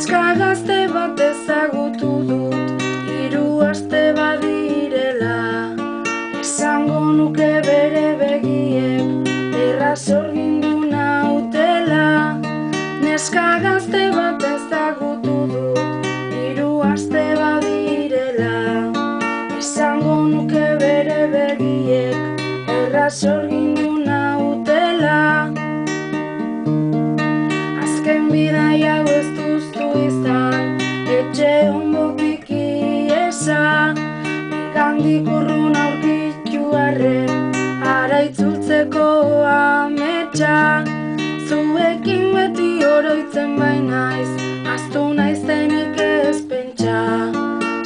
Neska gazte bat ezagutu dut, 3 aste badirela. Esango nuke bere begiek erraz orgindu nautela. Neska gazte bat ezagutu dut, 3 aste badirela. Esango nuke bere begiek erraz orgindu nautela. Azken bidai hau ez duztu izan, etxe hondotik iesa. Gandik urrun aurkitu arren, ara itzultzeko ametsa. Zuekin beti oroitzen bainaiz, ahaztu naizenik ez pentsa.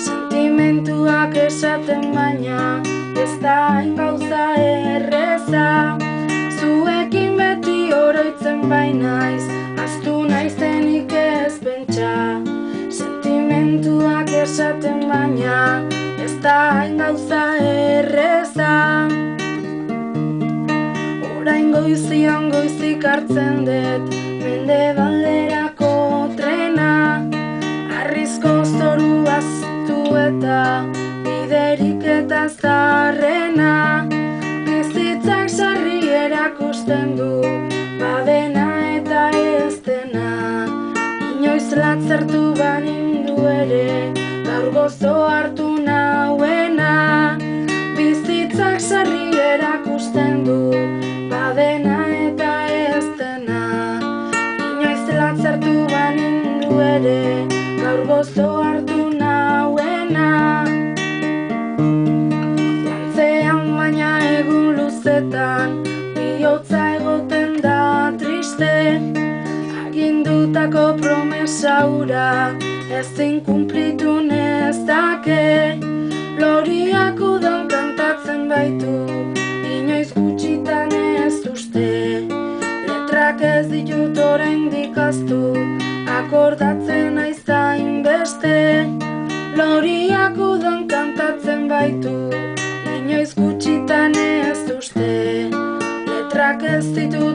Sentimentuak esaten baina, ez da hain gauza erreza. Zuekin beti oroitzen bainaiz, ahaztu naizenik ez pentsa. Sentimentuak esaten baina, ez da hain gauza erreza. Orain goizian goizik hartzen dut, mendebalderako trena. Harrizko zoru aztu eta biderik eta zaharrena. Bizitzak sarri erakusten du, badena eta ez dena. Inoiz latzertu banindu ere, gaur gozo hartu nauena. Bizitzak sarri erakusten du, badena eta ez dena. Inoiz latzertu banindu ere, gaur gozo hartu nauena. Lantzean baina egun luzetan, bihotza egoten da triste. Agindutako promesa hura, ezin kumplitu nezake. Loriak udan kantatzen baitu, inoiz gutxitan ez uste. Letrak ez ditut oraindik ahaztu, akordatzen naiz hainbeste. Loriak udan kantatzen baitu, inoiz gutxitan ez uste. Letrak ez ditut